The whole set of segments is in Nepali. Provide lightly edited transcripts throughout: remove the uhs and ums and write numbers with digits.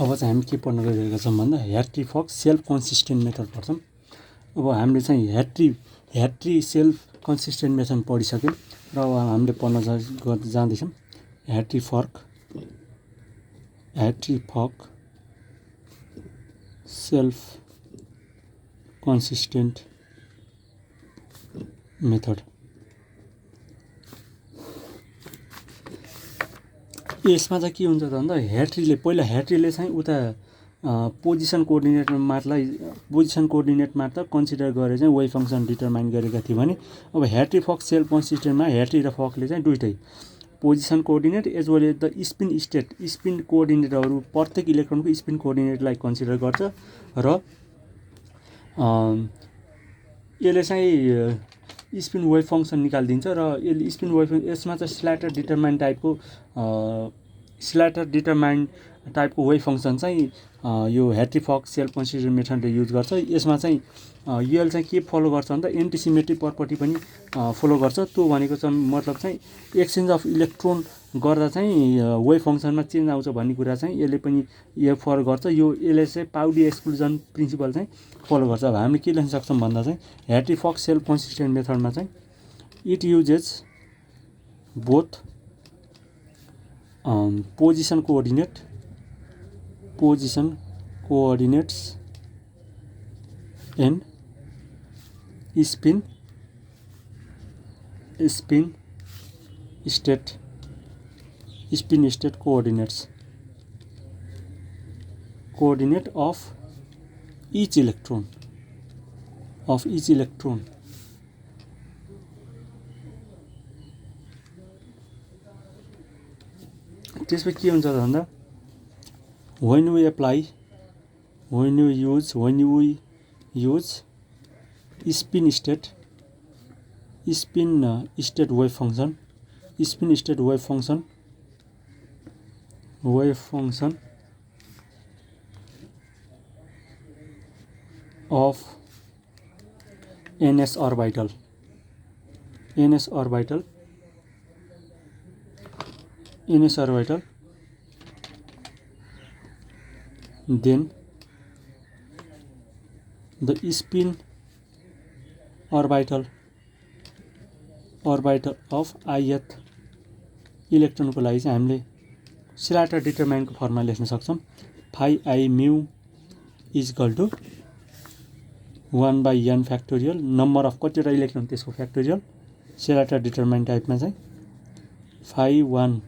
अब चाहिँ हामी के पढ्न गइरहेका छौँ भन्दा ह्याट्री-फक सेल्फ कन्सिस्टेन्ट मेथड पढ्छौँ। अब हामीले चाहिँ ह्याट्री सेल्फ कन्सिस्टेन्ट मेथड पढिसक्यौँ र अब हामीले पढ्न जाँदैछौँ ह्याट्री-फक सेल्फ कन्सिस्टेन्ट मेथड। यसमा चाहिँ के हुन्छ त भन्दा ह्याट्रीले चाहिँ उता पोजिसन कोअर्डिनेट मात्र कन्सिडर गरेर चाहिँ वेभ फङ्सन डिटरमाइन गरेका थिए भने अब ह्याट्री-फक सेल्फ कन्सिस्टेन्टमा ह्याट्री र फकले चाहिँ दुइटै position coordinate as well as the spin कोअर्डिनेटहरू प्रत्येक इलेक्ट्रोनको स्पिन कोअर्डिनेटलाई कन्सिडर गर्छ र यसले चाहिँ स्पिन वेभ फङ्सन निकालिदिन्छ र यसले स्पिन वेभ यसमा चाहिँ स्ल्याटर डिटरमाइन्ड टाइपको वेभ फङ्सन चाहिँ यो ह्याट्री-फक सेल्फ कन्सिस्टेन्ट मेथडले युज गर्छ। यसमा चाहिँ यसले चाहिँ के फलो गर्छ भन्दा एन्टिसिमेट्रिक प्रपर्टी पनि फलो गर्छ। त्यो भनेको चाहिँ मतलब चाहिँ एक्सचेन्ज अफ इलेक्ट्रोन गर्दा चाहिँ वेभ फङ्सनमा चेन्ज आउँछ भन्ने कुरा चाहिँ यसले पनि यो फलो गर्छ। यसले चाहिँ पाउली एक्सक्लुजन प्रिन्सिपल चाहिँ फलो गर्छ। अब हामीले के लेख्न सक्छौँ भन्दा चाहिँ ह्याट्री-फक सेल्फ कन्सिस्टेन्ट मेथडमा चाहिँ it uses both position coordinates and spin state coordinate of each electron त्यसपछि के हुन्छ भन्दा when we use spin state wave function of ns orbital then the spin orbital of ith इलेक्ट्रोनको लागि चाहिँ हामीले स्ल्याटर डिटरमाइन्डको फर्ममा लेख्न सक्छौँ phi I mu is equal to 1/n factorial number of कतिवटा इलेक्ट्रोन त्यसको फ्याक्टोरियल स्ल्याटर डिटरमाइन्ड टाइपमा चाहिँ phi 1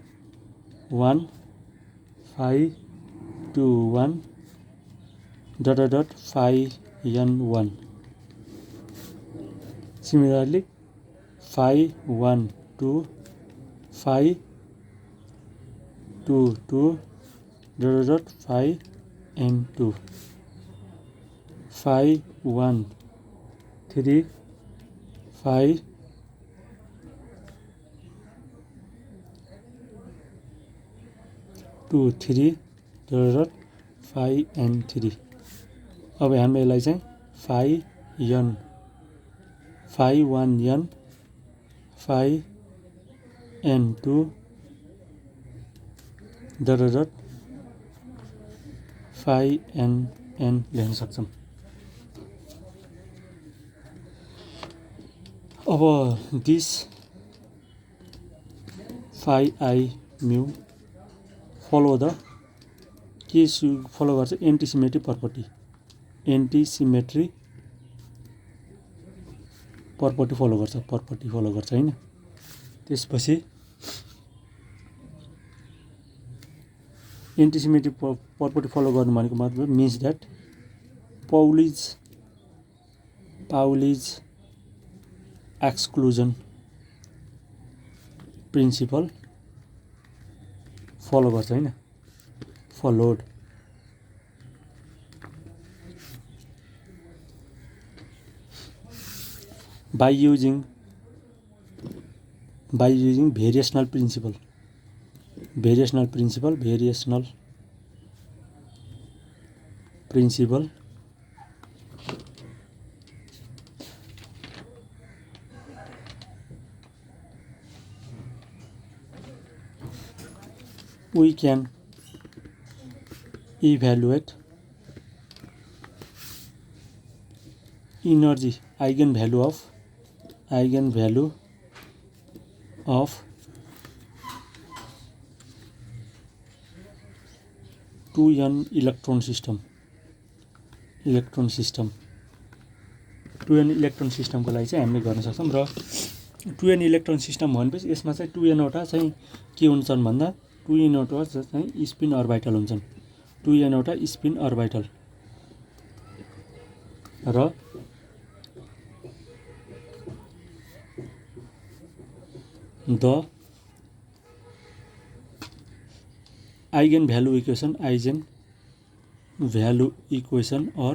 phi 2 1 phi n 1 similarly phi 1 2 phi 2 2 phi n 2 phi 1 3 phi 2 3 phi n 3। अब हामी यसलाई चाहिँ phi 1 n phi n 2 phi n लेख्न सक्छौँ। अब this phi I mu follow गर्छ एन्टिसिमेट्री प्रपर्टी फलो गर्छ हैन। त्यसपछि एन्टिसिमेट्री प्रपर्टी फलो गर्नु भनेको मतलब means that Pauli's exclusion principle follow गर्छ हैन followed. by using variational principle we can evaluate energy eigenvalue of 2n electron system 2n electron सिस्टमको लागि चाहिँ हामीले गर्न सक्छौँ र 2n इलेक्ट्रोन सिस्टम भनेपछि यसमा चाहिँ 2n वटा चाहिँ के हुन्छन् भन्दा 2n वटा चाहिँ स्पिन अर्बिटल हुन्छन् 2n वटा स्पिन अर्बिटल र the eigenvalue equation or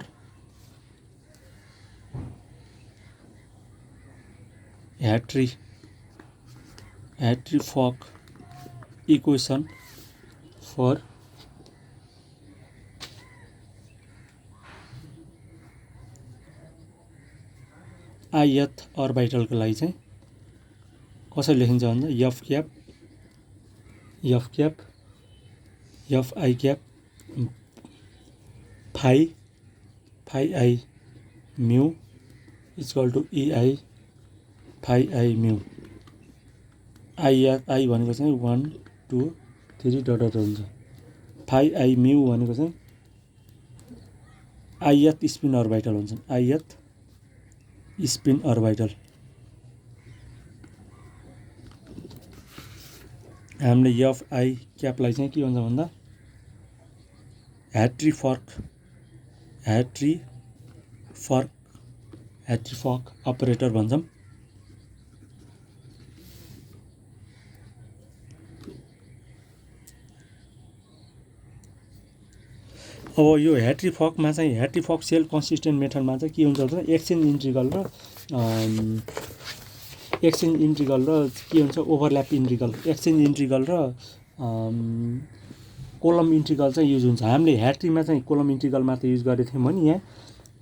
Hartree-Fock equation for ith orbital को लागि चाहिँ कसरी लेखिन्छ भन्दा f cap fi cap phi I mu is equal to ei phi I mu I भनेको चाहिँ 1 2 3 डट हुन्छ phi I mu भनेको चाहिँ ith स्पिन अर्बिटल हुन्छन् ith स्पिन अर्बिटल हामीले एफ आई क्यापलाई चाहिँ के भन्छ भन्दा ह्याट्री-फक अपरेटर भन्छौँ अब यो ह्याट्री-फकमा चाहिँ ह्याट्री-फक सेल कन्सिस्टेन्ट मेथडमा चाहिँ के हुन्छ भन्दा एक्सचेन्ज इन्ट्रिगल र के हुन्छ ओभरल्याप इन्ट्रिगल एक्सचेन्ज इन्ट्रिगल र कोलम इन्ट्रिगल चाहिँ युज हुन्छ हामीले ह्याट्रीमा चाहिँ कोलम इन्ट्रिगल मात्र युज गरेको थियौँ भने यहाँ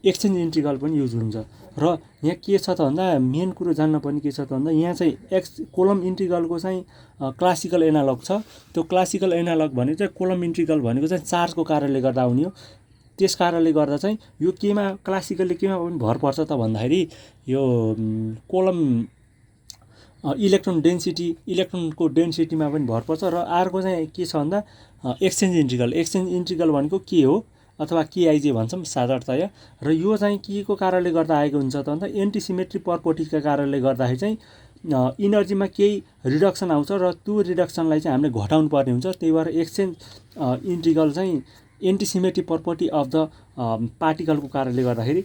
एक्सचेन्ज इन्ट्रिगल पनि युज हुन्छ र यहाँ के छ त भन्दा मेन कुरो जान्नुपर्ने के छ त भन्दा यहाँ चाहिँ कोलम इन्ट्रिगलको चाहिँ क्लासिकल एनालग छ त्यो क्लासिकल एनालग भने चाहिँ कोलम इन्ट्रिगल भनेको चाहिँ चार्जको कारणले गर्दा आउने हो त्यस कारणले गर्दा चाहिँ यो केमा क्लासिकलले केमा पनि भर पर्छ त भन्दाखेरि यो कोलम इलेक्ट्रोनको डेन्सिटीमा पनि भर पर्छ र अर्को चाहिँ के छ भन्दा एक्सचेन्ज इन्ट्रिगल भनेको के हो अथवा केआइजे भन्छौँ साधारणतया र यो चाहिँ के को कारणले गर्दा आएको हुन्छ त भन्दा एन्टिसिमेट्री प्रपर्टिजका कारणले गर्दाखेरि चाहिँ इनर्जीमा केही रिडक्सन आउँछ र त्यो रिडक्सनलाई चाहिँ हामीले घटाउनु पर्ने हुन्छ त्यही भएर एक्सचेन्ज इन्ट्रिगल चाहिँ एन्टिसिमेट्री प्रपर्टी अफ द पार्टिकलको कारणले गर्दाखेरि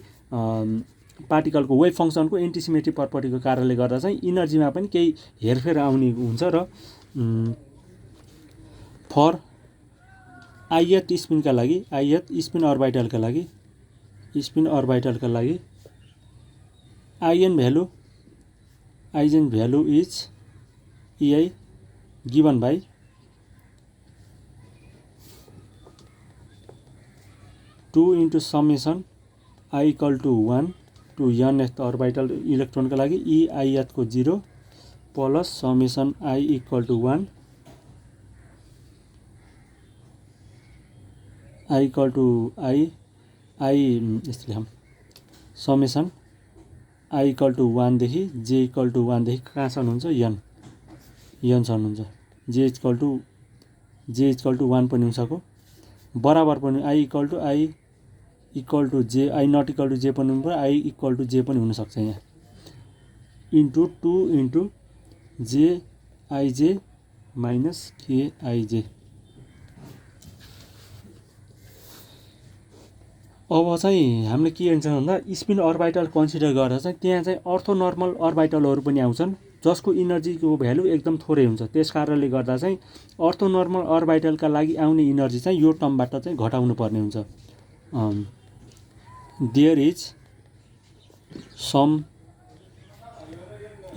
पार्टिकलको वेभ फङ्सनको एन्टिसिमेट्री प्रपर्टीको कारणले गर्दा चाहिँ इनर्जीमा पनि केही हेरफेर आउने हुन्छ र फर ith स्पिनका लागि ith स्पिन अर्बिटलका लागि eigenvalue is ei given by two into summation i equal to 1 to nth orbital इलेक्ट्रोनका लागि ith को 0 plus summation i equal to 1 i equal to i यस्तो लेखौँ समेसन i इक्वल टु 1 देखि j इक्वल टु 1 देखि कहाँसम्म हुन्छ n सम्म हुन्छ j इक्वल टु 1 पनि हुन सक्यो बराबर पनि i equal to j i not equal to j पनि हुनु पर्यो i इक्वल टु j पनि हुन सक्छ यहाँ into 2 into jij minus kij अब चाहिँ हामीले के हुन्छ भन्दा स्पिन अर्बिटल कन्सिडर गरेर चाहिँ त्यहाँ चाहिँ अर्थोनर्मल अर्बिटलहरू पनि आउँछन् जसको इनर्जीको भ्यालु एकदम थोरै हुन्छ त्यस कारणले गर्दा चाहिँ अर्थोनर्मल अर्बिटलका लागि आउने इनर्जी चाहिँ यो टर्मबाट चाहिँ घटाउनु पर्ने हुन्छ there is some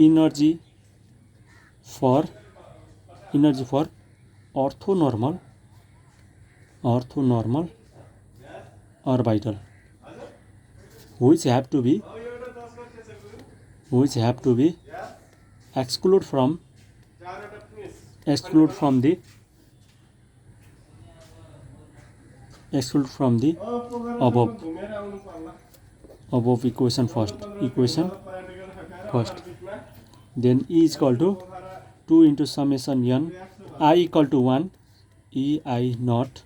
energy for orthonormal orbital which have to be exclude from the exclude from the above equation first. Then E is equal to 2 into summation n I equal to 1 E I naught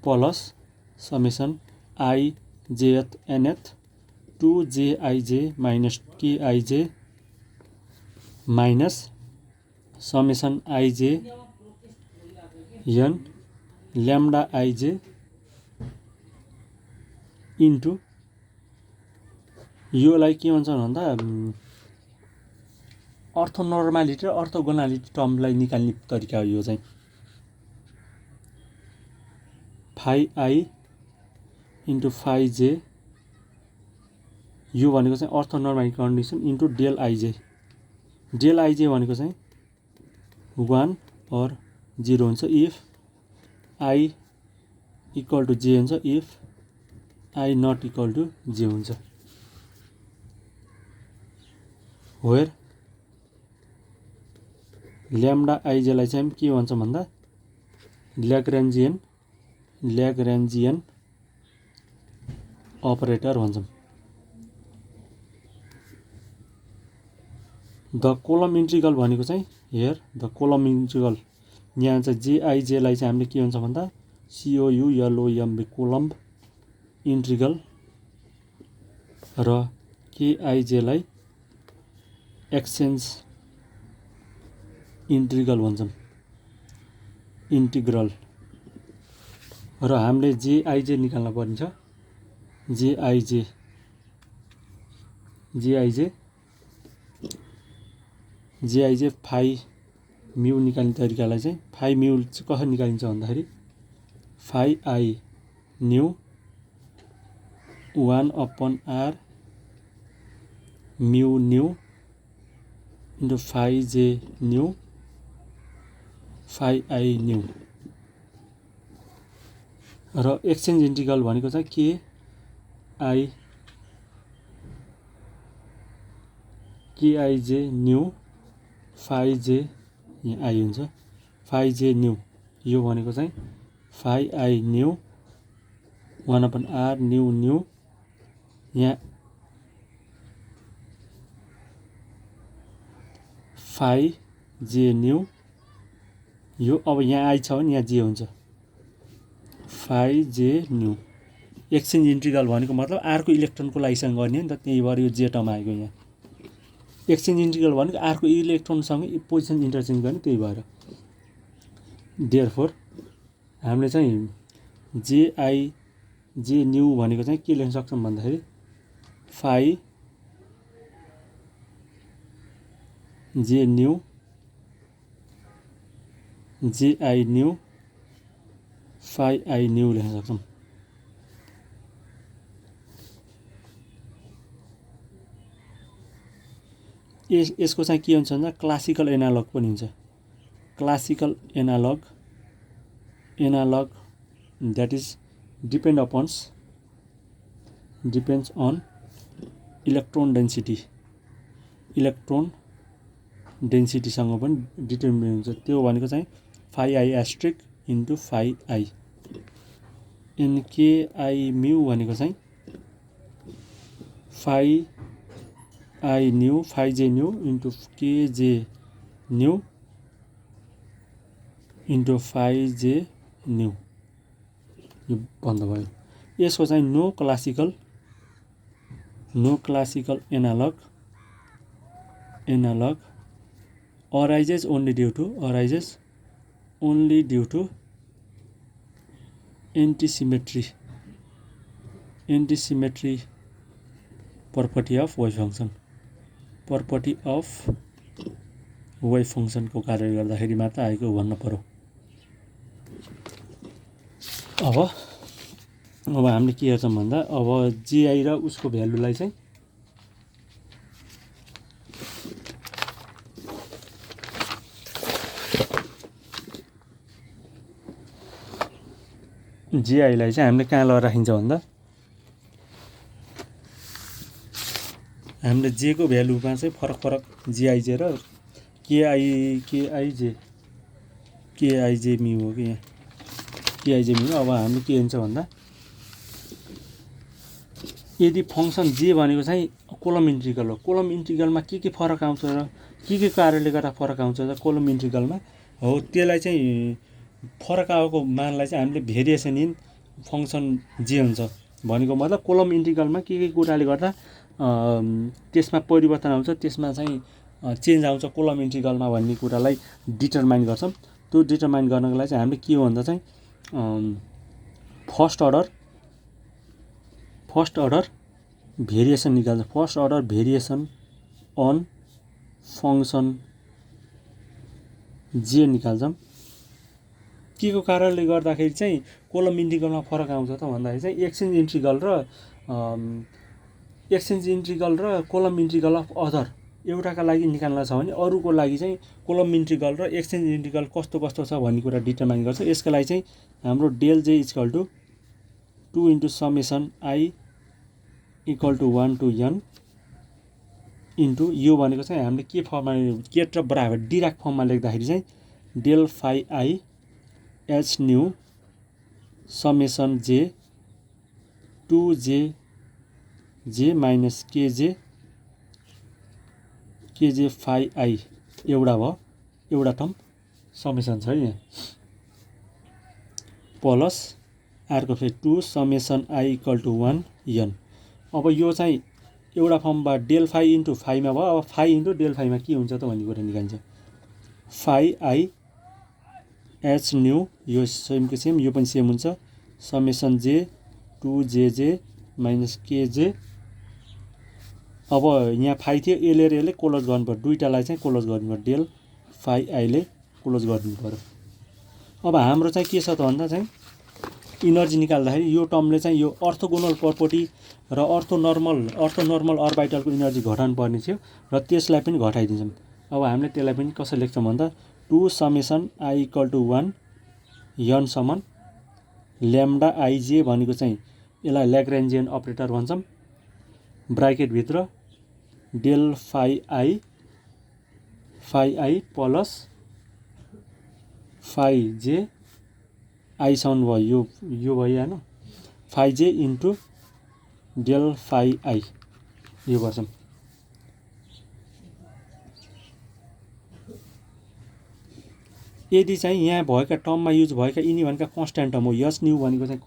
plus summation I jth nth 2 j I j minus k I j minus summation I j n lambda I j into योलाई के भन्छ भन्दा अर्थोनर्मालिटी र अर्थोगोनालिटी टर्मलाई निकाल्ने तरिका हो यो चाहिँ फाइ आई इन्टु फाइ जे यो भनेको चाहिँ अर्थोनर्मालिटी कन्डिसन इन्टु डेल आइजे भनेको चाहिँ 1 और 0 हुन्छ if I equal to j हुन्छ if I not equal to j हुन्छ वेयर ल्याम्डा आइजेलाई चाहिँ के भन्छ भन्दा ल्याग्रेन्जियन अपरेटर भन्छौँ द कोलम इन्टिग्रल भनेको चाहिँ हियर द कोलम इन्टिग्रल यहाँ चाहिँ जेआइजेलाई चाहिँ हामीले के भन्छ भन्दा COULOMB कोलम इन्टिग्रल र केआइजेलाई एक्सचेन्ज इन्टिग्रल भन्छौँ इन्टिग्रल र हामीले जेआइजे निकाल्न पर्ने छ जेआइजे फाइ म्यू निकाल्ने तरिकालाई चाहिँ फाइ म्यू चाहिँ कसरी निकालिन्छ भन्दाखेरि phi I nu 1/r mu nu into phi जे न्यू फाइ आई न्यू र एक्सचेन्ज इन्टिग्रल भनेको चाहिँ केआइजे न्यू फाइ जे यहाँ आई हुन्छ फाइ जे न्यू यो भनेको चाहिँ phi I nu 1/r new यहाँ फाइ जे न्यू यो अब यहाँ आई छ भने यहाँ जे हुन्छ फाइ जे न्यू एक्सचेन्ज इन्टिग्रल भनेको मतलब आरको इलेक्ट्रोनको लागिसँग गर्ने नि त त्यही भएर यो जे टर्म आएको यहाँ एक्सचेन्ज इन्टिग्रल भनेको आरको इलेक्ट्रोनसँग पोजिसन इन्टरचेन्ज गर्ने त्यही भएर देयरफोर हामीले चाहिँ जे न्यू भनेको चाहिँ के लेख्न सक्छौँ भन्दाखेरि फाइ जे nu j i nu phi I nu लेख्न सक्छौँ यसको चाहिँ के हुन्छ भन्दा क्लासिकल एनालग पनि हुन्छ classical analog that is depends on electron डेन्सिटीसँग पनि डिटर्मिन हुन्छ त्यो भनेको चाहिँ phi I asterisk into phi I NKI mu भनेको चाहिँ फाइ आई न्यू फाइ जे nu into KJ nu into phi जे न्यू यो बन्द भयो यसको चाहिँ no classical analog arises only due to antisymmetry property of wave function को कारणले गर्दाखेरि मात्र आएको भन्नु पर्यो अब हामीले के गर्छौं भन्दा अब ji र उसको भ्यालुलाई चाहिँ ji लाई चाहिँ हामीले कहाँ लगाएर राखिन्छ भन्दा हामीले j को भ्यालुमा चाहिँ फरक jij र kij म्यू हो कि यहाँ केआइजे म्यू। अब हामीले के हुन्छ भन्दा यदि फङ्सन जे भनेको चाहिँ कोलम इन्टिग्रल हो, कोलम इन्टिग्रलमा के फरक आउँछ र के कारणले गर्दा फरक आउँछ र कोलम इन्टिग्रलमा हो, त्यसलाई चाहिँ फरक आएको मानलाई चाहिँ हामीले भेरिएसन इन फङ्सन जे हुन्छ भनेको मतलब कोलम इन्टिग्रलमा के कुराले गर्दा त्यसमा परिवर्तन आउँछ, त्यसमा चाहिँ चेन्ज आउँछ कोलम इन्टिग्रलमा भन्ने कुरालाई डिटरमाइन गर्छौँ। त्यो डिटरमाइन गर्नको लागि चाहिँ हामीले के हो भन्दा चाहिँ फर्स्ट अर्डर भेरिएसन निकाल्छ। First order variation on function j निकाल्छौँ। के को कारणले गर्दाखेरि चाहिँ कोलम इन्टिग्रलमा फरक आउँछ त भन्दाखेरि चाहिँ एक्सचेन्ज इन्टिग्रल र कोलम इन्टिग्रल अफ अदर एउटाका लागि निकाल्न छ भने अरूको लागि चाहिँ कोलम इन्टिग्रल र एक्सचेन्ज इन्टिग्रल कस्तो छ भन्ने कुरा डिटरमाइन गर्छ। यसको लागि चाहिँ हाम्रो del j equal to 2 into summation I equal to 1 to n into यो भनेको चाहिँ हामीले के फर्ममा केट र बराबर डिराक फर्ममा लेख्दाखेरि चाहिँ del phi i h nu summation j 2जे माइनस केजे फाइ आई एउटा भयो, एउटा टर्म समेसन छ यहाँ प्लस अर्को फेरि 2 summation I equal to 1 n। अब यो चाहिँ एउटा फर्ममा डेल फाइ इन्टु फाइमा भयो। अब फाइ इन्टु डेल फाइमा के हुन्छ त भन्ने कुरा निकाल्छ। फाइ आई एच न्यू यो सेमको सेम, यो पनि सेम हुन्छ, समेसन जे 2जे माइनस केजे। अब यहाँ फाइ थियो, यसले र यसले क्लोज गर्नु पर्यो, दुईटालाई चाहिँ क्लोज गर्नु पर्यो, डेल फाइ आईले क्लोज गरिदिनु पर्यो। अब हाम्रो चाहिँ के छ त भन्दा चाहिँ इनर्जी निकाल्दाखेरि यो टर्मले चाहिँ यो अर्थोगोनल प्रपर्टी र अर्थो नर्मल अर्बिटलको इनर्जी घटाउनु पर्ने थियो र त्यसलाई पनि घटाइदिन्छौँ। अब हामीले त्यसलाई पनि कसरी लेख्छौँ भन्दा 2 summation I equal to 1 n lambda IJ भनेको चाहिँ यसलाई ल्याग्रेन्जियन अपरेटर भन्छौँ, ब्राकेटभित्र del phi I plus phi J आईसम्म भयो, यो भइहाल्यो, फाइ J into del phi i यो गर्छौँ। यदि चाहिँ यहाँ भएका टर्ममा युज भएका यिनी भनेका कन्स्ट्यान्ट टर्म हो, यस न्यू भनेको चाहिँ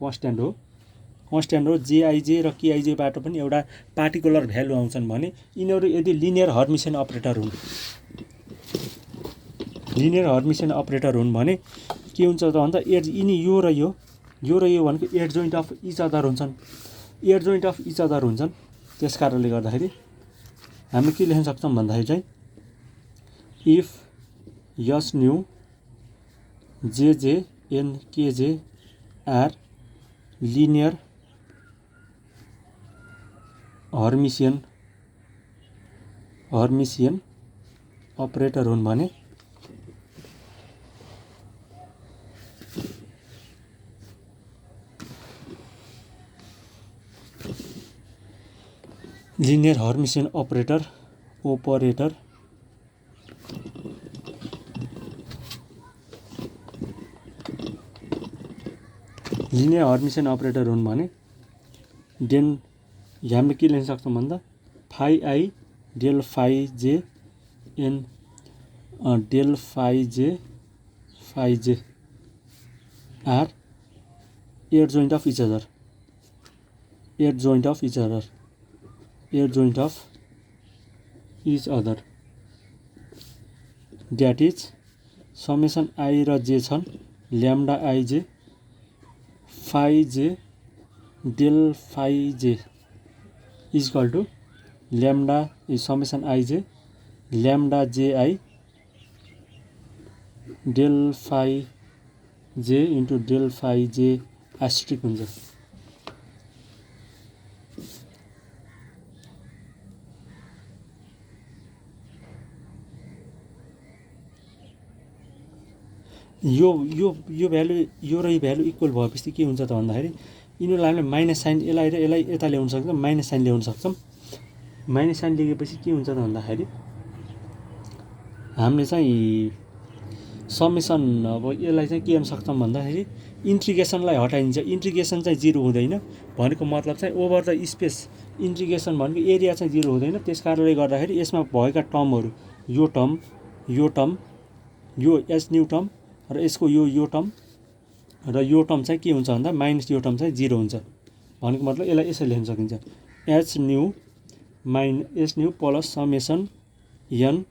कन्स्ट्यान्ट हो, जेआइजे र केआइजेबाट पनि एउटा पार्टिकुलर भ्यालु आउँछन् भने यिनीहरू यदि लिनियर हर्मिसन अपरेटर हुन् भने के हुन्छ त भन्दा यिनी यो र यो भनेको एडजोइन्ट अफ इच अदर हुन्छन्। त्यस कारणले गर्दाखेरि हामी के लेख्न सक्छौँ भन्दाखेरि चाहिँ इफ यस nu JJ N KJ are linear Hermitian operator हुन् भने लिनियर हर्मिसियन अपरेटर हुन् भने देन हामीले के लेख्न सक्छौँ भन्दा फाइ आई डेल फाइ जे an del phi j are adjoint of each other that is summation i र जे छन् ल्याम्डा आइजे फाइ जे del phi J equal to lambda summation IJ lambda जे I del phi J into del phi J asterisk हुन्छ। यो भ्यालु यो र यो भ्यालु इक्वल भएपछि के हुन्छ त भन्दाखेरि यिनीहरूलाई हामीले माइनस साइन यसलाई र यसलाई यता ल्याउन सक्छौँ, माइनस साइन ल्याउन सक्छौँ। माइनस साइन लेखेपछि के हुन्छ त भन्दाखेरि हामीले चाहिँ समेसन अब यसलाई चाहिँ के गर्न सक्छौँ भन्दाखेरि इन्ट्रिगेसनलाई हटाइन्छ, इन्ट्रिगेसन चाहिँ 0 हुँदैन भनेको मतलब चाहिँ ओभर द स्पेस इन्ट्रिगेसन भनेको एरिया चाहिँ 0 हुँदैन। त्यस कारणले गर्दाखेरि यसमा भएका टर्महरू यो टर्म यो एच न्यू टर्म र यसको यो टर्म र यो टर्म चाहिँ के हुन्छ भन्दा माइनस यो टर्म चाहिँ 0 हुन्छ भनेको मतलब यसलाई यसरी लेख्न सकिन्छ h new plus summation n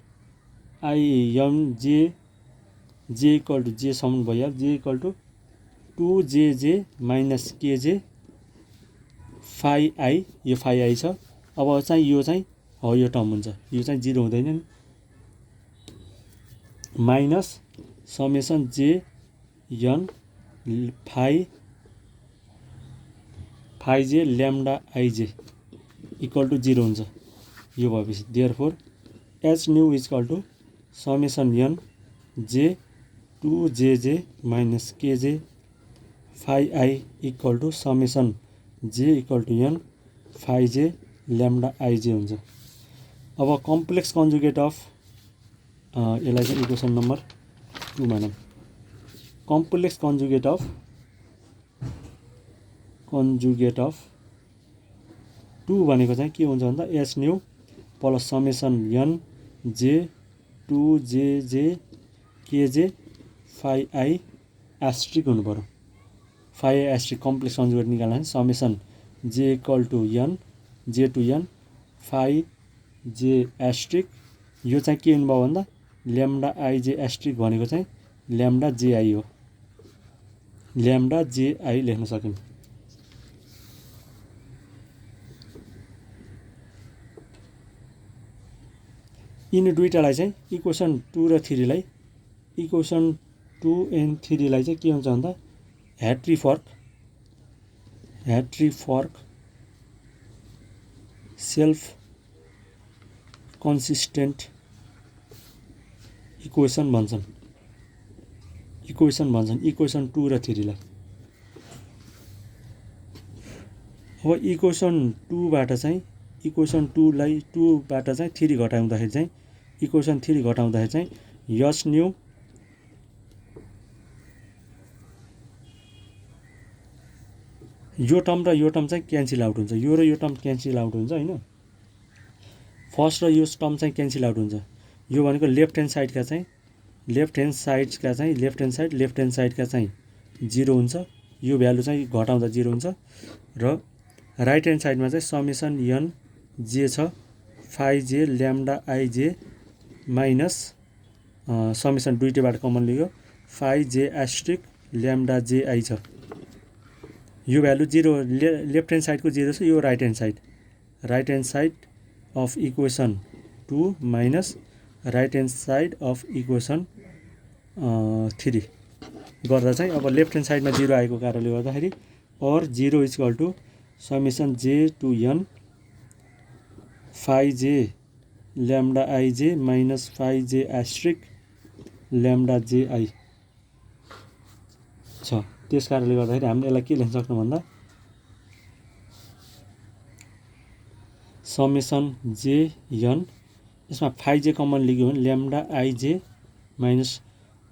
i m j equal to j सम्म भइहाल्यो j equal to 2JJ minus KJ phi i यो फाइ आई छ। अब चाहिँ यो चाहिँ हो यो टर्म हुन्छ यो चाहिँ 0 हुँदैन नि minus summation j n phi j lambda i j equal to 0 हुन्छ। यो भएपछि therefore h nu equal to summation an जे 2JJ minus KJ phi i equal to summation जे equal to an phi j lambda आइजे हुन्छ। अब कम्प्लेक्स कन्जुगेट अफ यसलाई चाहिँ इक्वेसन नम्बर 2 मानौँ। कम्प्लेक्स कन्जुगेट अफ 2 भनेको चाहिँ के हुन्छ भन्दा H new plus summation an जे 2JJ KJ phi I asterisk हुनु पर्यो। फाइ एस्ट्रिक कम्प्लेक्स कन्जुगेट निकाल्दा समेसन जे equal to N J to an phi J asterisk यो चाहिँ के हुनुभयो भन्दा ल्याम्डा आइजे एस्ट्रिक भनेको चाहिँ ल्याम्डा जेआई हो। ल्याम्डा जेआई लेख्न सकिन्छ। यिनी दुईटालाई चाहिँ इक्वेसन 2 र 3 लाई इक्वेसन 2 एन्ड 3 लाई चाहिँ के हुन्छ भन्दा ह्याट्रिफर्क सेल्फ कन्सिस्टेन्ट इक्वेसन भन्छन् इक्वेसन 2 र 3 लाई। अब इक्वेसन 2 बाट चाहिँ इक्वेसन 2 लाई 2 बाट चाहिँ 3 घटाउँदाखेरि चाहिँ इक्वेसन 3 घटाउँदाखेरि चाहिँ एच न्यू यो टर्म र यो टर्म चाहिँ क्यान्सल आउट हुन्छ। यो र यो टर्म क्यान्सल आउट हुन्छ हैन। फर्स्ट र यो टर्म चाहिँ क्यान्सल आउट हुन्छ। यो भनेको लेफ्ट ह्यान्ड साइडका चाहिँ 0 हुन्छ। यो भ्यालु चाहिँ घटाउँदा 0 हुन्छ र राइट ह्यान्ड साइडमा चाहिँ समेसन एन जे छ फाइ j lambda आइजे minus summation दुईटैबाट common लियो फाइ जे एस्ट्रिक ल्याम्डा जे आई छ। यो भ्यालु 0 लेफ्ट ह्यान्ड साइडको 0 छ। यो right hand side of equation 2 minus right hand side of equation 3 गर्दा चाहिँ अब लेफ्ट ह्यान्ड साइडमा 0 आएको कारणले गर्दाखेरि और 0 इक्वल टु समेसन जे to an phi j lambda आइजे minus phi J asterisk lambda जे आई छ। त्यस कारणले गर्दाखेरि हामीले यसलाई के लेख्न सक्छौँ भन्दा समेसन जे एन यसमा फाइ जे कमन लिग्यो भने ल्याम्डा आइजे माइनस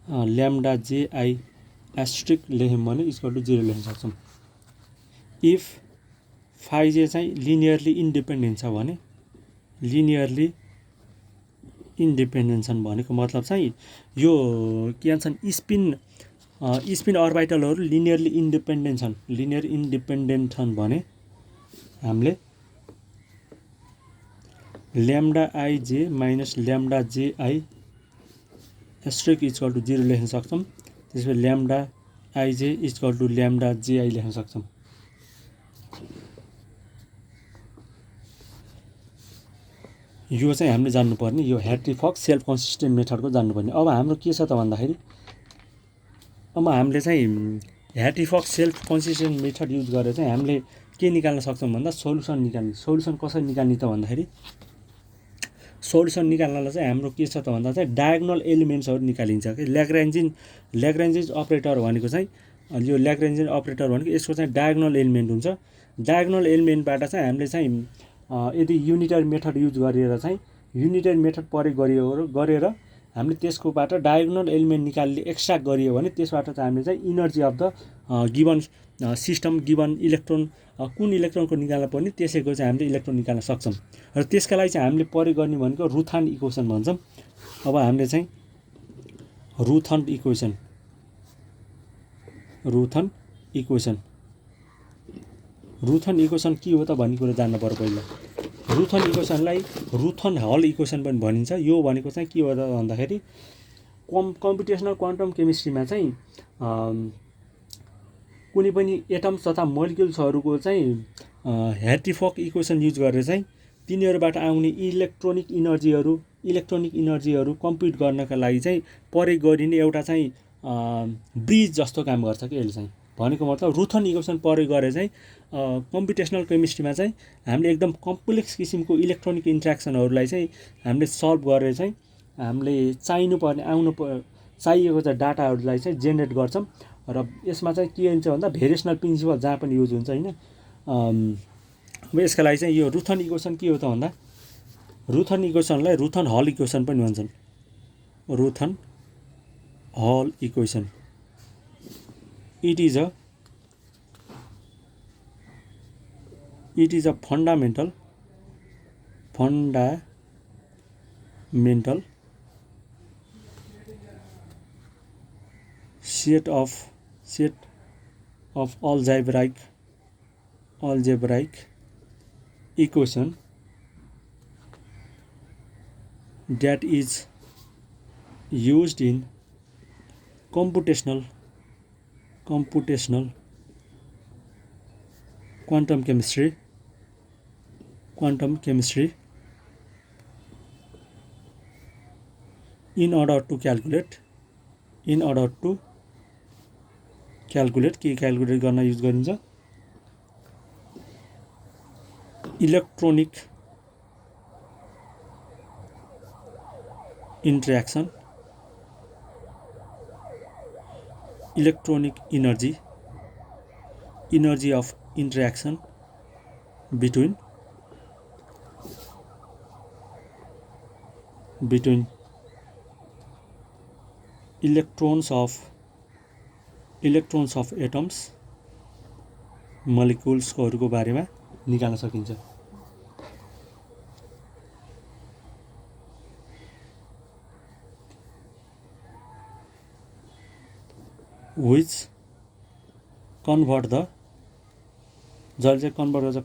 ल्याम्डा जे आई एस्ट्रिक लेख्यौँ भने इक्वल टु 0 लेख्न सक्छौँ। इफ फाइ जे चाहिँ लिनियरली इन्डिपेन्डेन्ट छ भने भनेको मतलब चाहिँ यो के भन्छन् स्पिन अर्बिटलहरू लिनियरली इन्डिपेन्डेन्ट छन् भने हामीले ल्याम्डा आइजे माइनस ल्याम्डा जे आई एस्ट्रिक इक्वल टु 0 लेख्न सक्छौँ। त्यसपछि lambda i j equal to lambda जे आई लेख्न सक्छौँ। यो चाहिँ हामीले जान्नुपर्ने यो ह्याट्रिफक सेल्फ कन्सिस्टेन्ट मेथडको जान्नुपर्ने। अब हाम्रो के छ त भन्दाखेरि अब हामीले चाहिँ ह्याट्रिफक सेल्फ कन्सिस्टेन्ट मेथड युज गरेर चाहिँ हामीले के निकाल्न सक्छौँ भन्दा सोलुसन निकाल्ने। सोलुसन कसरी निकाल्ने त भन्दाखेरि सोलुसन निकाल्नलाई चाहिँ हाम्रो के छ त भन्दा चाहिँ डायगोनल एलिमेन्ट्सहरू निकालिन्छ कि ल्याग्रेन्जेज अपरेटर भनेको चाहिँ यो ल्याग्रेन्जेज अपरेटर भनेको यसको चाहिँ डायगोनल एलिमेन्ट हुन्छ। डायगोनल एलिमेन्टबाट चाहिँ हामीले चाहिँ यदि युनिटरी मेथड युज गरेर चाहिँ युनिटरी मेथड प्रयोग गरेर हामीले त्यसकोबाट डायगोनल एलिमेन्ट निकाल्ने एक्सट्र्याक्ट गरियो भने त्यसबाट चाहिँ हामीले चाहिँ energy of the given system given electron कुन इलेक्ट्रोनको निकाल्न पर्ने त्यसैको चाहिँ हामीले इलेक्ट्रोन निकाल्न सक्छौँ र त्यसका लागि चाहिँ हामीले प्रयोग गर्ने भनेको रुथान इक्वेसन भन्छौँ। अब हामीले चाहिँ रुथन इक्वेसन के हो त भन्ने कुरा जान्नु पर्यो पहिला। रुथन इक्वेसनलाई रुथन हल इक्वेसन पनि भनिन्छ। यो भनेको चाहिँ के हो त भन्दाखेरि कम्प्युटेसनल क्वान्टम केमिस्ट्रीमा चाहिँ कुनै पनि एटम्स तथा मोलिक्युल्सहरूको चाहिँ ह्याट्रीफक इक्वेसन युज गरेर चाहिँ तिनीहरूबाट आउने इलेक्ट्रोनिक इनर्जीहरू कम्प्युट गर्नका लागि चाहिँ प्रयोग गरिने एउटा चाहिँ ब्रिज जस्तो काम गर्छ कि यसले चाहिँ। भनेको मतलब रुथन इक्वेसन प्रयोग गरेर चाहिँ कम्प्युटेसनल केमिस्ट्रीमा चाहिँ हामीले एकदम कम्प्लेक्स किसिमको इलेक्ट्रोनिक इन्ट्र्याक्सनहरूलाई चाहिँ हामीले सल्भ गरेर चाहिँ हामीले चाहिएको चाहिँ डाटाहरूलाई चाहिँ जेनेरेट गर्छौँ र यसमा चाहिँ के हुन्छ भन्दा भेरिएसनल प्रिन्सिपल जहाँ पनि युज हुन्छ हैन। अब यसका लागि चाहिँ यो रुथन इक्वेसन के हो त भन्दा रुथन इक्वेसनलाई रुथन हल इक्वेसन पनि भन्छन्। रुथन हल equation it is a fundamental set of algebraic equation that is used in computational quantum chemistry in order to calculate के क्याल्कुलेट गर्न युज गरिन्छ electronic इन्ट्र्याक्सन electronic energy of interaction between electrons of atoms molecules को बारेमा निकाल्न सकिन्छ। which convert the जसले चाहिँ कन्भर्ट गर्छ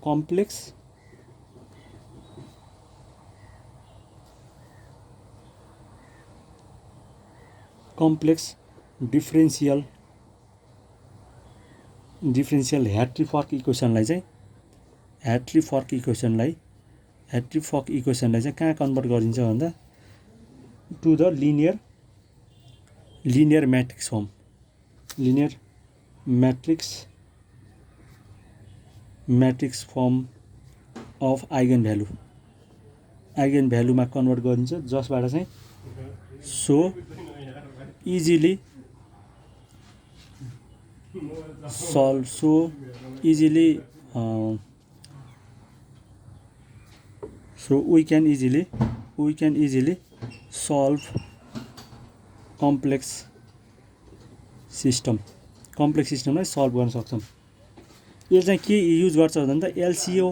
कम्प्लेक्स डिफरेन्शियल ह्याट्रीफक इक्वेसनलाई चाहिँ कहाँ कन्भर्ट गरिन्छ भन्दा to the linear matrix form matrix form of eigen भ्यालुमा कन्भर्ट गरिन्छ जसबाट चाहिँ so easily we can easily solve complex सिस्टमलाई सल्भ गर्न सक्छौँ। यो चाहिँ के युज गर्छ भन्दा एलसीओ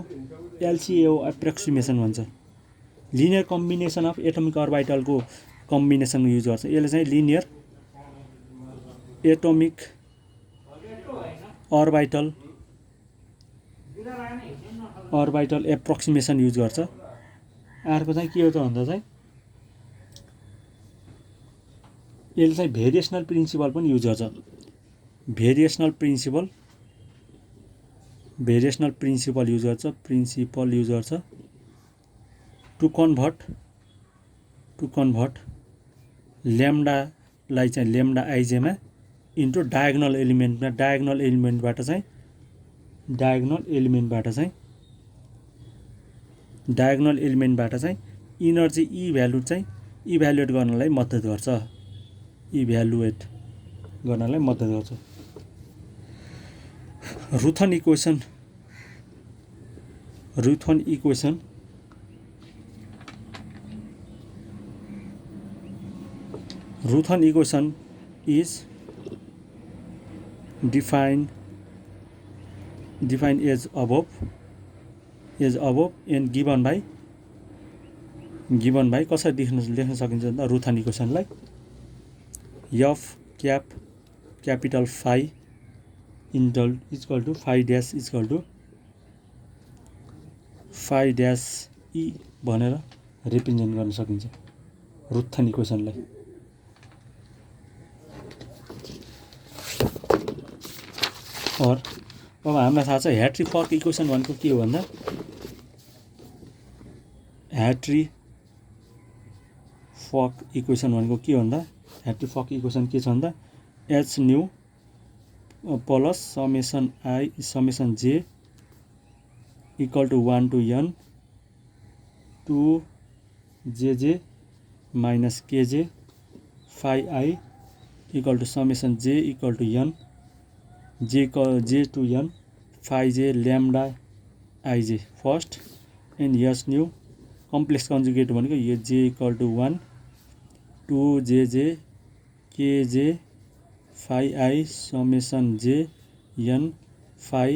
एप्रोक्सिमेसन भन्छ। लिनियर कम्बिनेसन अफ एटमिक अर्बिटलको कम्बिनेसन युज गर्छ। यसले चाहिँ linear atomic orbital approximation use गर्छ। अर्को चाहिँ के हो त भन्दा चाहिँ यसले चाहिँ भेरिएसनल प्रिन्सिपल पनि युज गर्छ। भेरिएसनल प्रिन्सिपल युज गर्छ टु कन्भर्ट ल्याम्डालाई चाहिँ ल्याम्डा आइजेमा इन्टु डायगोनल एलिमेन्टबाट चाहिँ इनर्जी इभ्यालुएट गर्नलाई मद्दत गर्छ। रुथन equation Ruthan equation is defined as above and given by कसरी लेख्न सकिन्छ भन्दा रुथान इक्वेसनलाई f cap capital phi equal to phi dash equal to phi dash e भनेर रिप्रेजेन्ट गर्न सकिन्छ रुथान इक्वेसनलाई। और अब हामीलाई थाहा छ ह्याट्री फर्क इक्वेसन भनेको के हो भन्दा ह्याट्री फर्क इक्वेसन के छ भन्दा एच न्यू प्लस समेसन जे equal to 1 to n 2 j minus k j phi I equal to summation जे equal to n j to n phi j lambda ij first and yes nu complex conjugate भनेको यो j equal to 1 2 j k j phi I समेसन जे n phi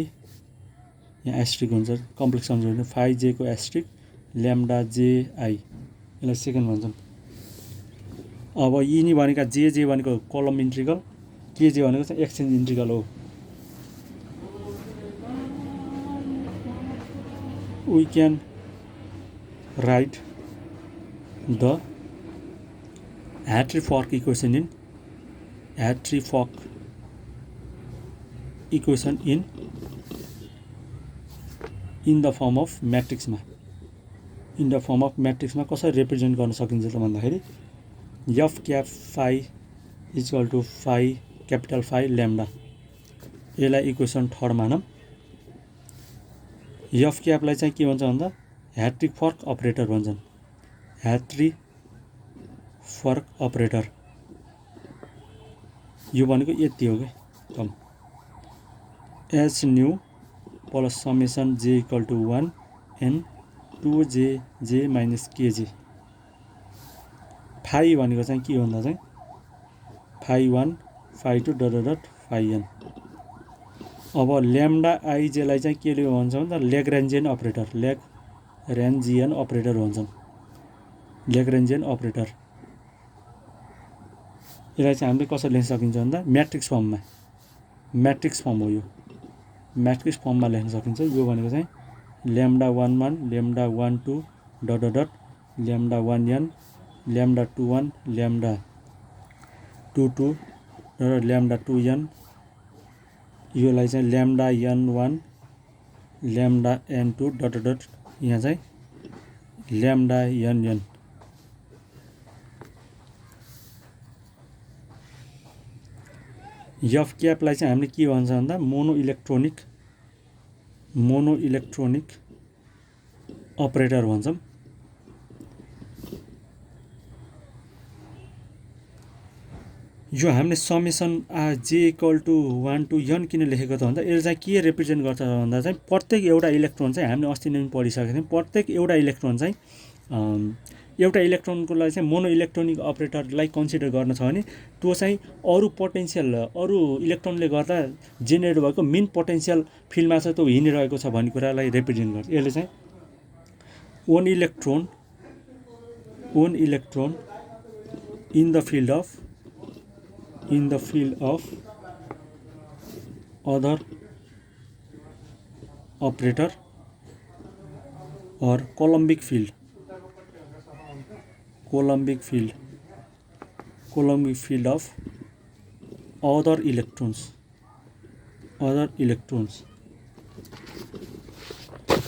यहाँ एस्ट्रिक हुन्छ कम्प्लेक्स कन्जुगेट phi j को एस्ट्रिक ल्याम्डा जे आई यसलाई सेकेन्ड भन्छन्। अब यिनी भनेका जे भनेको कलम इन्ट्रिगल केजे भनेको चाहिँ एक्सचेन्ज इन्ट्रिगल हो। We can write the Hartree-Fock equation in the form of matrix मा कसरी रिप्रेजेन्ट गर्न सकिन्छ त भन्दाखेरि f cap phi equal to phi capital phi lambda यसलाई इक्वेसन थर्ड मानौँ। f क्यापलाई चाहिँ के भन्छ भन्दा ह्याट्री फर्क अपरेटर भन्छन्। ह्याट्री फर्क अपरेटर यो भनेको यति हो कि कम एच न्यू प्लस समेसन जे equal to 1 an 2 j minus k j फाइ भनेको चाहिँ के भन्दा चाहिँ phi 1 phi 2 dot phi n। अब ल्याम्डा आइजेलाई चाहिँ के भन्छ भन्दा ल्याग्रान्जियन अपरेटर भन्छन्। ल्याग्रान्जियन अपरेटर यसलाई चाहिँ हामीले कसरी लेख्न सकिन्छ भन्दा म्याट्रिक्स फर्म हो यो म्याट्रिक्स फर्ममा लेख्न सकिन्छ। यो भनेको चाहिँ lambda 1 1 lambda 1 2 dot lambda 1 n lambda 2 1 lambda 2 2 dot lambda 2 n योलाई चाहिँ lambda n 1 lambda n 2 dot यहाँ चाहिँ ल्याम्डा n n। f क्यापलाई चाहिँ हामीले के भन्छ भन्दा मोनो इलेक्ट्रोनिक अपरेटर भन्छौँ। यो हामीले समेसन जे इक्वल टु 1 to n किन लेखेको त भन्दा यसले चाहिँ के रिप्रेजेन्ट गर्छ भन्दा चाहिँ प्रत्येक एउटा इलेक्ट्रोन चाहिँ हामीले अस्ति नै पढिसकेका थियौँ। प्रत्येक एउटा इलेक्ट्रोन चाहिँ एउटा इलेक्ट्रोनको लागि चाहिँ मोनो इलेक्ट्रोनिक अपरेटरलाई कन्सिडर गर्न छ भने त्यो चाहिँ अरू इलेक्ट्रोनले गर्दा जेनेरेट भएको मेन पोटेन्सियल फिल्डमा चाहिँ त्यो हिँडिरहेको छ भन्ने कुरालाई रिप्रेजेन्ट गर्छ। यसले चाहिँ one electron in the field of other operator or Coulombic field of other electrons।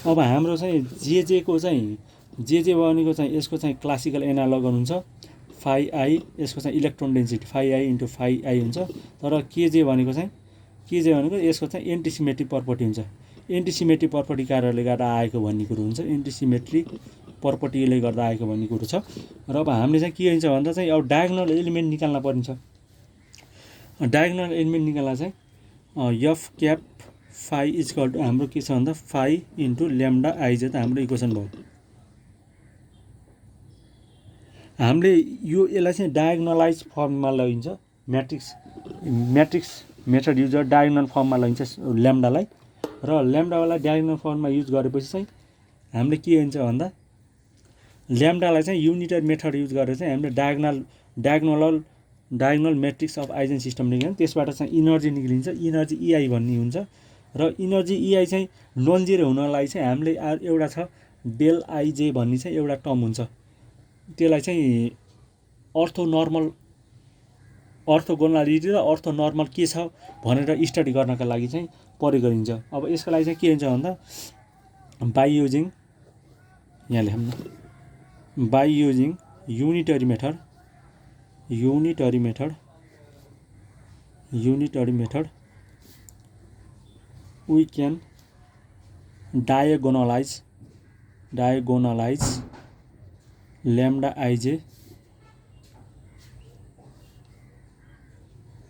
अब हाम्रो चाहिँ जे को चाहिँ जे भनेको चाहिँ यसको चाहिँ क्लासिकल एनालग हुन्छ phi I यसको चाहिँ electron density phi I into phi I हुन्छ। तर केजे भनेको यसको चाहिँ एन्टिसिमेट्री प्रपर्टी हुन्छ। एन्टिसिमेट्री प्रपर्टी कारणले गर्दा आएको भन्ने कुरो हुन्छ। एन्टिसिमेट्री प्रपर्टीले गर्दा आएको भन्ने कुरो छ। र अब हामीले चाहिँ के हुन्छ भन्दा चाहिँ अब डायगोनल एलिमेन्ट निकाल्न पर्छ। डायगोनल एलिमेन्ट निकाल्दा चाहिँ f cap phi equal to हाम्रो के छ भन्दा phi इन्टु ल्याम्डा आइजे त हाम्रो इक्वेसन भयो। हामीले यसलाई चाहिँ डायगोनलाइज फर्ममा लैन्छ। म्याट्रिक्स मेथड युज गरेर डायगोनल फर्ममा लैन्छ ल्याम्डालाई, र ल्याम्डालाई डायगोनल फर्ममा युज गरेपछि चाहिँ हामीले के हुन्छ भन्दा ल्याम्डालाई चाहिँ युनिटरी मेथड युज गरेर चाहिँ हामीले diagonal matrix of eigen system निकाल्छ। त्यसबाट चाहिँ इनर्जी निक्लिन्छ, इनर्जी इआई भन्ने हुन्छ। र इनर्जी इआई चाहिँ नन जिरो हुनलाई चाहिँ हामीले एउटा छ डेल आइजे भन्ने चाहिँ एउटा टर्म हुन्छ। त्यसलाई चाहिँ अर्थोगोनालिटी र अर्थोनर्मल के छ भनेर स्टडी गर्नका लागि चाहिँ प्रयोग गरिन्छ। अब यसको लागि चाहिँ के हुन्छ भन्दा बाई युजिङ यहाँ लेखौँ न, by using unitary method we can diagonalize lambda ij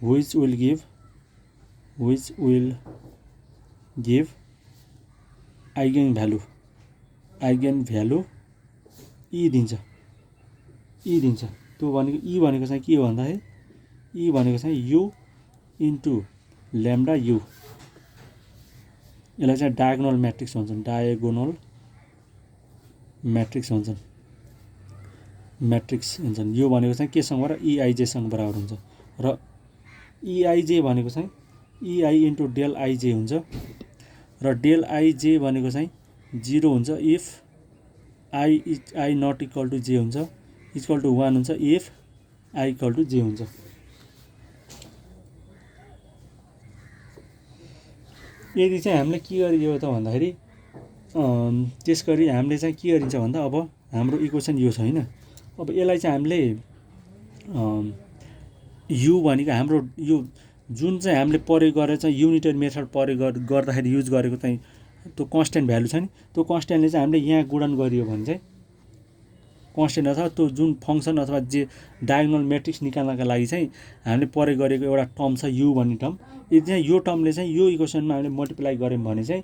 which will give eigen value e दिन्छ। त्यो भनेको e भनेको चाहिँ के हो भन्दाखेरि e भनेको चाहिँ u इन्टु ल्याम्डा u। यसलाई चाहिँ डायगोनल म्याट्रिक्स भन्छन्। यो भनेको चाहिँ केसँग र इआइजेसँग बराबर हुन्छ, र इआइजे भनेको चाहिँ इआई इन्टु डेल आइजे हुन्छ, र डेल आइजे भनेको चाहिँ 0 हुन्छ if I not equal to j हुन्छ, इक्वल टु 1 हुन्छ if I equal to j हुन्छ। यदि चाहिँ हामीले के गरियो त भन्दाखेरि त्यस गरी हामीले चाहिँ के गरिन्छ भन्दा अब हाम्रो इक्वेसन यो छ हैन। अब यसलाई चाहिँ हामीले यु भनेको हाम्रो यो जुन चाहिँ हामीले प्रयोग गरेर चाहिँ युनिटरी मेथड प्रयोग गर्दाखेरि युज गरेको चाहिँ त्यो कन्स्ट्यान्ट भ्यालु छ नि, त्यो कन्स्ट्यान्टले चाहिँ हामीले यहाँ गुणन गरियो भने चाहिँ कन्स्ट्यान्ट अथवा त्यो जुन फङ्सन अथवा जे डायगोनल म्याट्रिक्स निकाल्नका लागि चाहिँ हामीले प्रयोग गरेको एउटा टर्म छ यु भन्ने टर्म। यदि चाहिँ यो टर्मले चाहिँ यो इक्वेसनमा हामीले मल्टिप्लाई गर्यौँ भने चाहिँ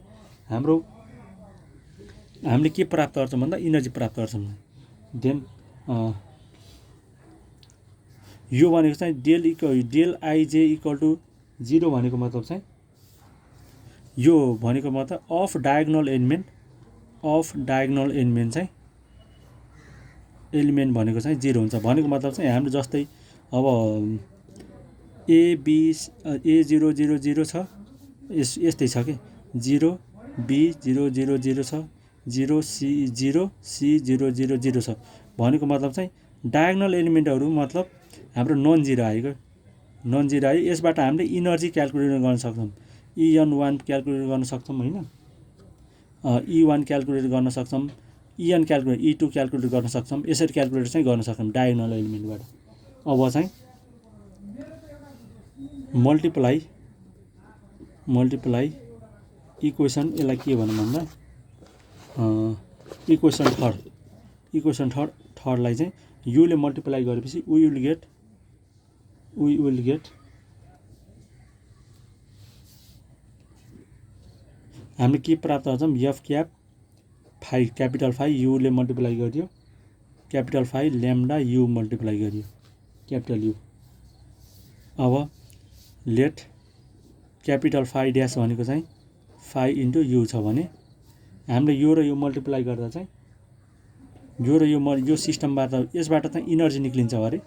हामीले के प्राप्त गर्छौँ भन्दा इनर्जी प्राप्त गर्छौँ। देन यो भनेको चाहिँ डेल आइजे इक्वल टु 0 भनेको मतलब चाहिँ यो भनेको मतलब अफ डायगोनल एलिमेन्ट भनेको चाहिँ 0 हुन्छ भनेको मतलब चाहिँ हाम्रो जस्तै अब A000 छ, यस्तै छ के 0 B000 छ, 0 C0 छ भनेको मतलब चाहिँ डायगोनल एलिमेन्टहरू मतलब हाम्रो नन जिरो आयो। यसबाट हामीले इनर्जी क्याल्कुलेट गर्न सक्छौँ, En1 क्याल्कुलेट गर्न सक्छौँ हैन, E1 क्याल्कुलेट गर्न सक्छौँ, En क्याल्कुलेट E2 क्याल्कुलेट गर्न सक्छौँ, यसरी क्याल्कुलेट चाहिँ गर्न सक्छौँ डायगोनल एलिमेन्टबाट। अब चाहिँ मल्टिप्लाई इक्वेसन, यसलाई के भनौँ भन्दा इक्वेसन थर्डलाई चाहिँ युले मल्टिप्लाई गरेपछि वी विल गेट हामीले के प्राप्त गर्छौँ f cap phi capital phi युले मल्टिप्लाई गरियो capital phi lambda u multiply गरियो क्यापिटल यु। अब लेट क्यापिटल फाइ ड्यास भनेको चाहिँ फाइ इन्टु यु छ भने हामीले यो र यो मल्टिप्लाई गर्दा चाहिँ यो र यो सिस्टमबाट यसबाट चाहिँ इनर्जी निक्लिन्छ अरे,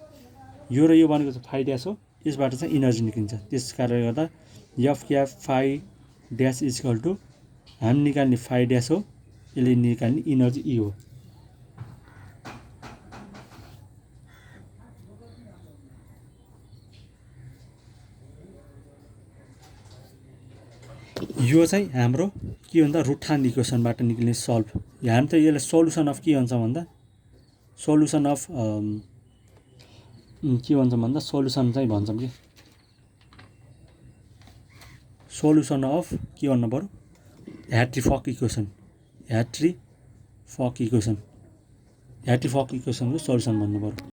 यो र यो भनेको चाहिँ फाइ ड्यास हो, यसबाट चाहिँ इनर्जी निक्लिन्छ। त्यस कारणले गर्दा f cap phi dash equal to हामी निकाल्ने फाइ ड्यास हो, यसले निकाल्ने इनर्जी ई हो। यो चाहिँ हाम्रो के भन्दा रुटथान इक्वेसनबाट निक्लिने सल्भ। हामी त यसलाई सल्युसन अफ के भन्छ भन्दा सल्युसन चाहिँ भन्छौँ कि सल्युसन अफ के भन्नु पर्यो ह्याट्रिफक इक्वेसनको सल्युसन भन्नु पर्यो।